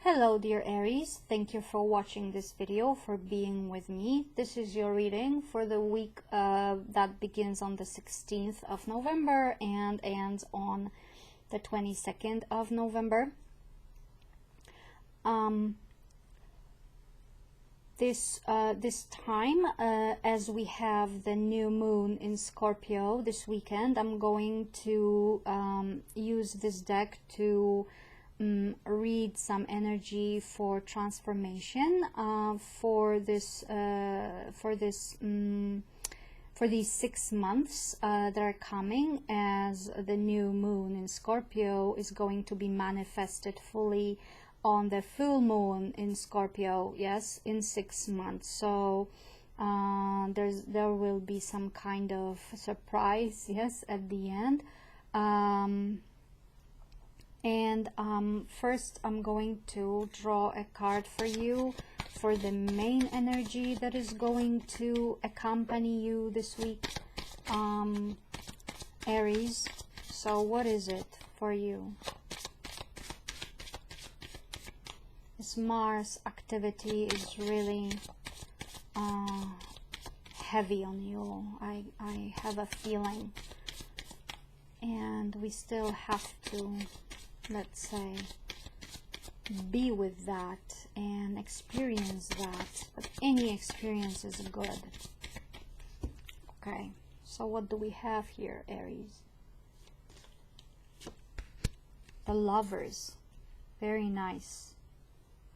Hello dear Aries, thank you for watching this video, for being with me. This is your reading for the week that begins on the 16th of November and ends on the 22nd of November. This time, as we have the new moon in Scorpio this weekend, I'm going to use this deck to read some energy for transformation for these 6 months that are coming, as the new moon in Scorpio is going to be manifested fully on the full moon in Scorpio, yes, in 6 months. So there will be some kind of surprise, yes, at the end. First I'm going to draw a card for you for the main energy that is going to accompany you this week, Aries. So what is it for you? This Mars activity is really heavy on you. I have a feeling, and we still have to, let's say, be with that and experience that, but any experience is good. Okay, so what do we have here, Aries? The Lovers. Very nice.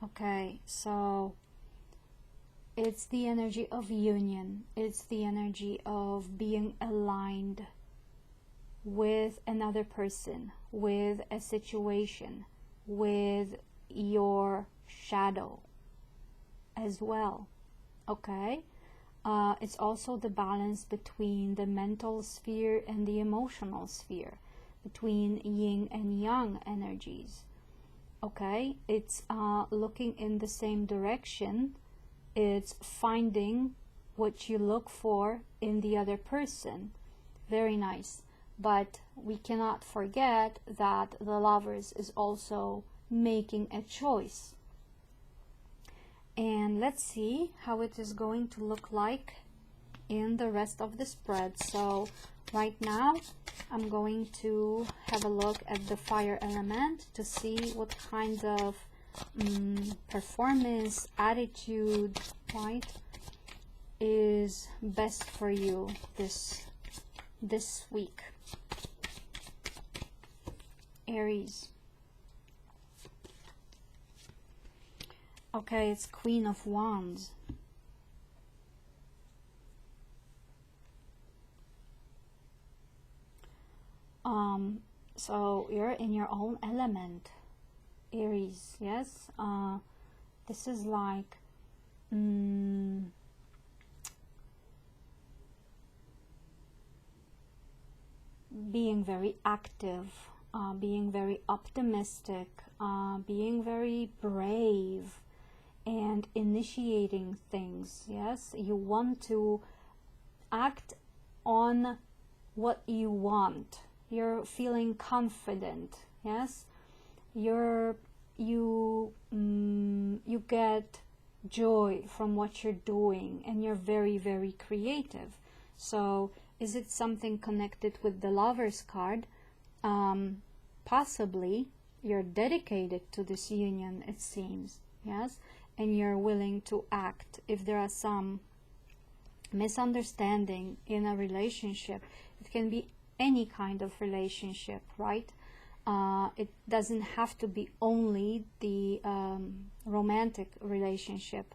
Okay, so it's the energy of union. It's the energy of being aligned with another person, with a situation, with your shadow as well. Okay, it's also the balance between the mental sphere and the emotional sphere, between yin and yang energies. Okay, it's looking in the same direction. It's finding what you look for in the other person. Very nice. But we cannot forget that the Lovers is also making a choice. And let's see how it is going to look like in the rest of the spread. So right now I'm going to have a look at the fire element to see what kind of performance, attitude, right, is best for you this week, Aries. Okay, it's Queen of Wands. So you're in your own element, Aries, yes. This is like being very active, being very optimistic, being very brave, and initiating things. Yes, you want to act on what you want. You're feeling confident. Yes, you get joy from what you're doing, and you're very, very creative. So is it something connected with the Lovers card? Possibly you're dedicated to this union, it seems. Yes, and you're willing to act if there are some misunderstanding in a relationship. It can be any kind of relationship, right? It doesn't have to be only the romantic relationship.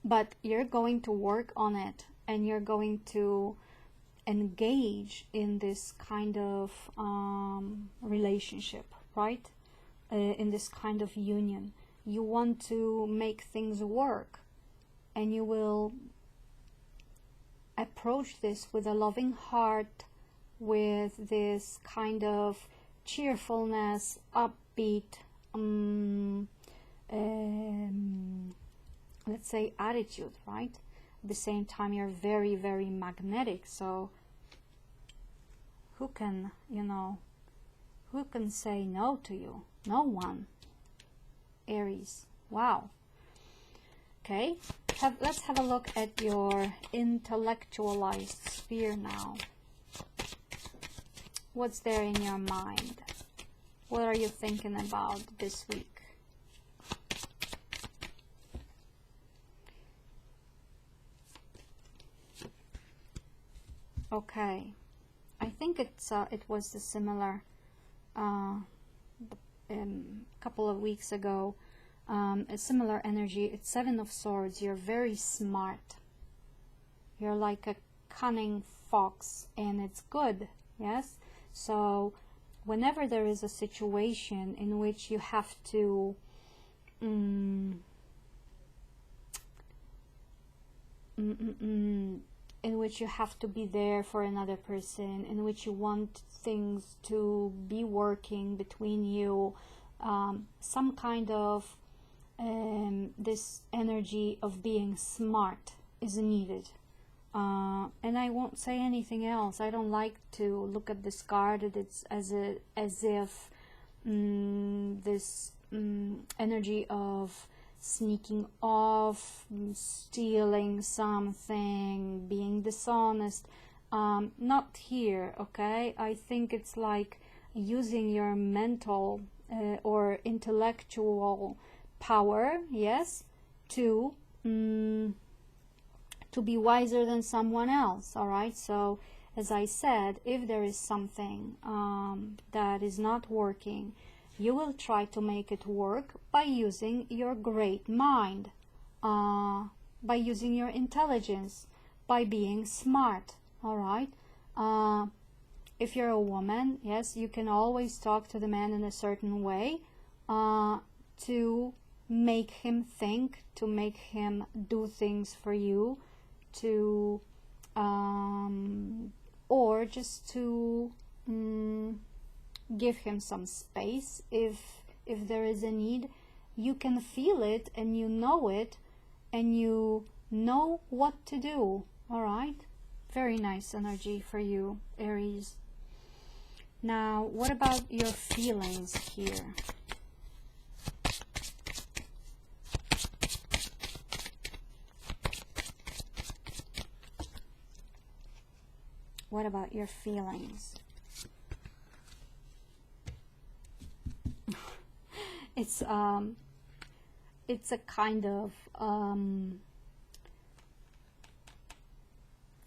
But you're going to work on it, and you're going to engage in this kind of relationship, right? In this kind of union. You want to make things work, and you will approach this with a loving heart, with this kind of cheerfulness, upbeat, let's say, attitude, right? At the same time, you're very, very magnetic. So who can Who can say no to you? No one. Aries. Wow. Okay, let's have a look at your intellectualized sphere now. What's there in your mind? What are you thinking about this week? Okay, I think it was a similar couple of weeks ago, a similar energy. It's Seven of Swords. You're very smart. You're like a cunning fox, and it's good. Yes. So whenever there is a situation in which you have to in which you have to be there for another person, in which you want things to be working between you, some kind of this energy of being smart is needed. And I won't say anything else. I don't like to look at this card. It's as if this energy of sneaking off, stealing something, being dishonest. Not here, okay? I think it's like using your mental or intellectual power, yes, to be wiser than someone else. All right, so as I said, if there is something that is not working, you will try to make it work by using your great mind, by using your intelligence, by being smart. All right, if you're a woman, yes, you can always talk to the man in a certain way to make him think, to make him do things for you, to or just to give him some space if there is a need. You can feel it, and you know it, and you know what to do. All right, very nice energy for you, Aries. Now, what about your feelings here? What about your feelings? It's a kind of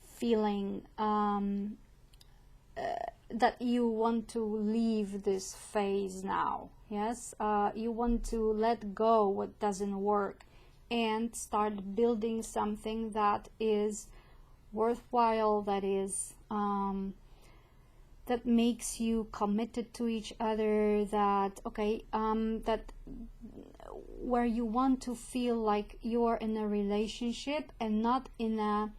feeling that you want to leave this phase now. Yes, you want to let go what doesn't work and start building something that is worthwhile, that is that makes you committed to each other, that that where you want to feel like you're in a relationship and not in a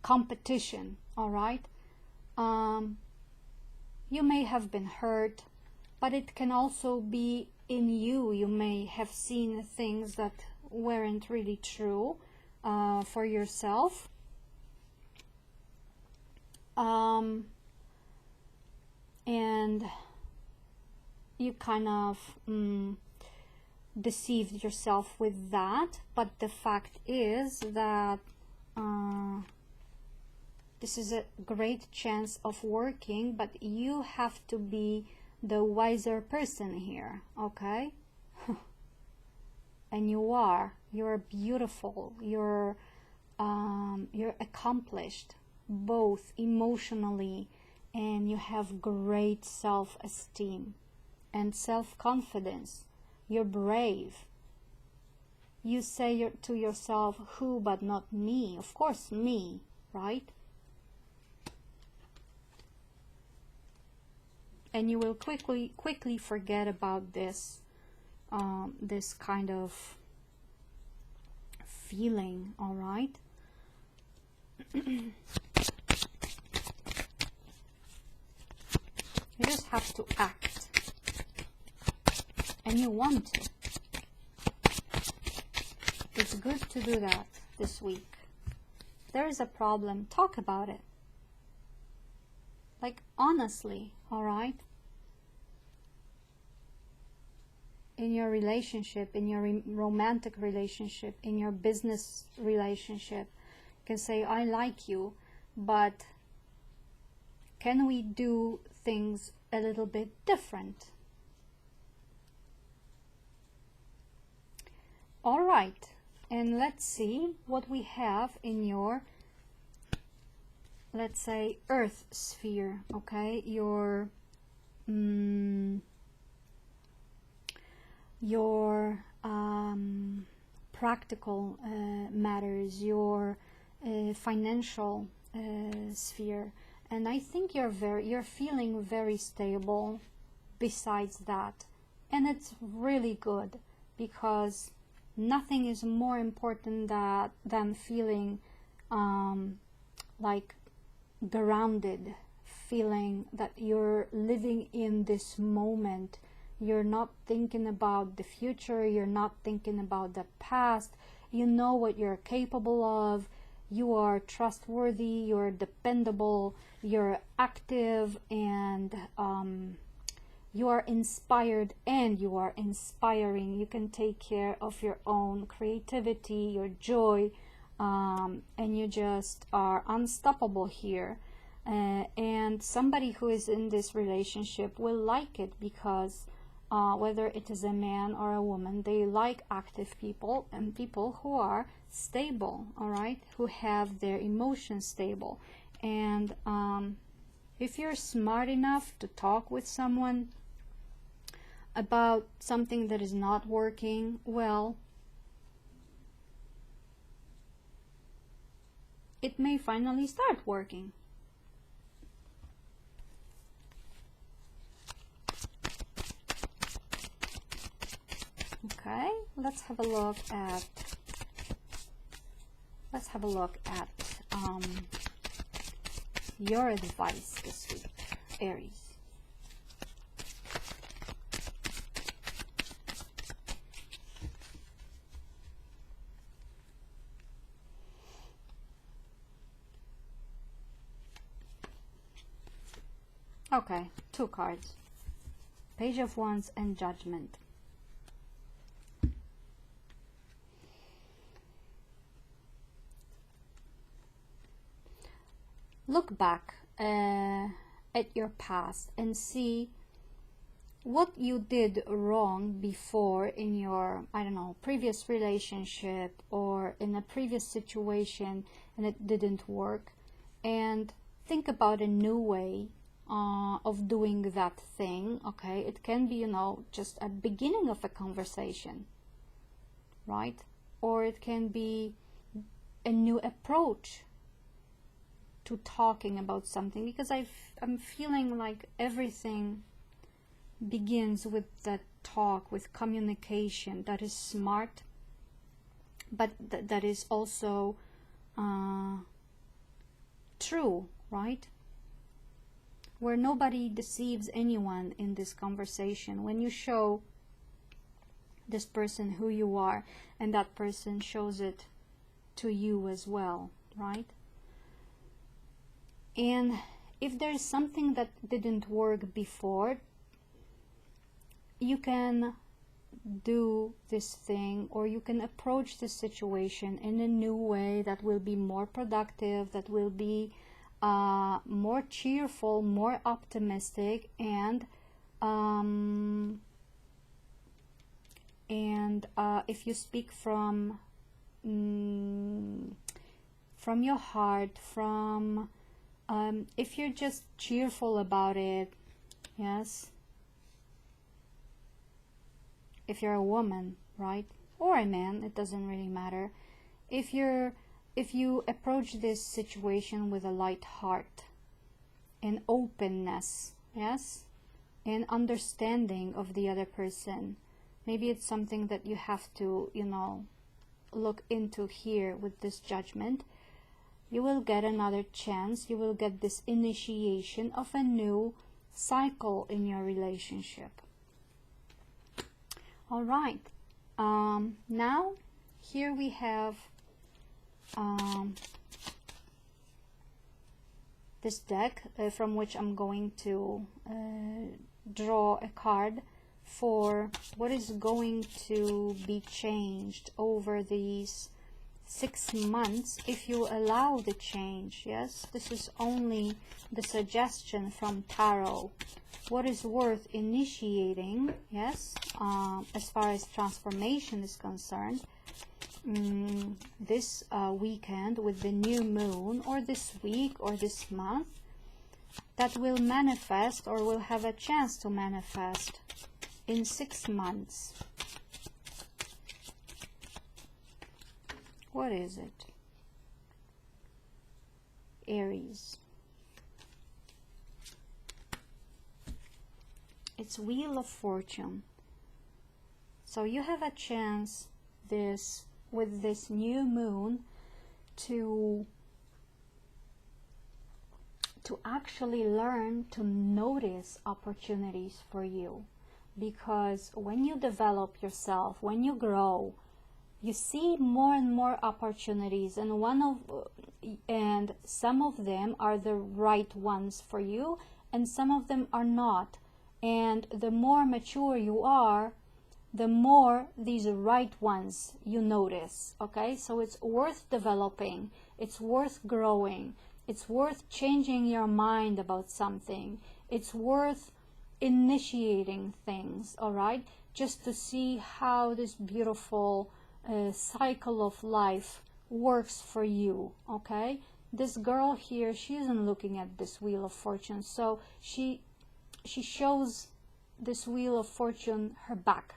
competition. All right, you may have been hurt, but it can also be in you. You may have seen things that weren't really true for yourself. And you kind of deceived yourself with that, but the fact is that this is a great chance of working, but you have to be the wiser person here, okay? And you're beautiful, you're accomplished, both emotionally, and you have great self-esteem and self-confidence. You're brave. You say to yourself, who but not me? Of course me, right? And you will quickly forget about this this kind of feeling. All right. You just have to act, and you want to. It's good to do that this week. If there is a problem, talk about it. Like, honestly, all right? in your relationship, in your romantic relationship, in your business relationship. You can say, I like you, but can we do things a little bit different? All right, and let's see what we have in your, let's say, earth sphere, okay? Your practical matters, your financial sphere. And I think you're feeling very stable besides that, and it's really good, because nothing is more important than feeling like grounded, feeling that you're living in this moment. You're not thinking about the future, you're not thinking about the past. You know what you're capable of. You are trustworthy, you're dependable, you're active, and you are inspired, and you are inspiring. You can take care of your own creativity, your joy, and you just are unstoppable here. And somebody who is in this relationship will like it, because whether it is a man or a woman, they like active people and people who are stable, all right, who have their emotions stable. And if you're smart enough to talk with someone about something that is not working, well, it may finally start working. Okay, let's have a look at your advice this week, Aries. Okay, 2 cards. Page of Wands and Judgment. Look back at your past and see what you did wrong before in your, I don't know, previous relationship or in a previous situation, and it didn't work, and think about a new way of doing that thing. Okay, it can be, you know, just a beginning of a conversation, right? Or it can be a new approach to talking about something, because I'm feeling like everything begins with that talk, with communication that is smart, but that is also true, right? Where nobody deceives anyone in this conversation. When you show this person who you are, and that person shows it to you as well, right? And if there's something that didn't work before, you can do this thing, or you can approach this situation in a new way that will be more productive, that will be more cheerful, more optimistic, and if you speak from your heart, from if you're just cheerful about it, yes, if you're a woman, right, or a man, it doesn't really matter. If you approach this situation with a light heart and openness, yes, and understanding of the other person, maybe it's something that you have to, you know, look into here with this Judgment. You will get another chance. You will get this initiation of a new cycle in your relationship. All right. Now, here we have this deck from which I'm going to draw a card for what is going to be changed over these 6 months, if you allow the change. Yes, this is only the suggestion from tarot. What is worth initiating, yes, as far as transformation is concerned, this weekend with the new moon, or this week, or this month, that will manifest, or will have a chance to manifest in 6 months. What is it? Aries. It's Wheel of Fortune. So you have a chance with this new moon to actually learn to notice opportunities for you, because when you develop yourself, when you grow, you see more and more opportunities, and some of them are the right ones for you, and some of them are not. And the more mature you are, the more these right ones you notice. Okay, so it's worth developing, it's worth growing, it's worth changing your mind about something, it's worth initiating things, all right, just to see how this beautiful cycle of life works for you. Okay, this girl here, she isn't looking at this Wheel of Fortune, so she shows this Wheel of Fortune her back,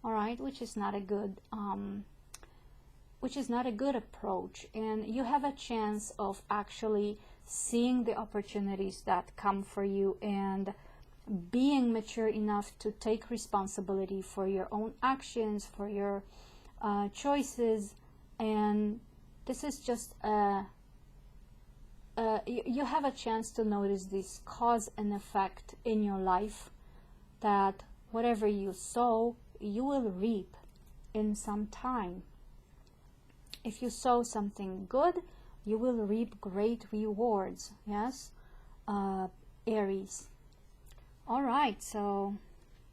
all right, which is not a good approach. And you have a chance of actually seeing the opportunities that come for you, and being mature enough to take responsibility for your own actions, for your choices. And this is just you have a chance to notice this cause and effect in your life, that whatever you sow, you will reap in some time. If you sow something good, you will reap great rewards. Yes, Aries. All right, so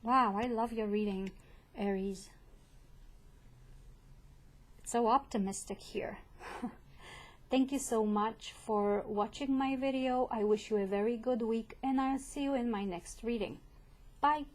wow, I love your reading, Aries. It's so optimistic here. Thank you so much for watching my video. I wish you a very good week, and I'll see you in my next reading. Bye.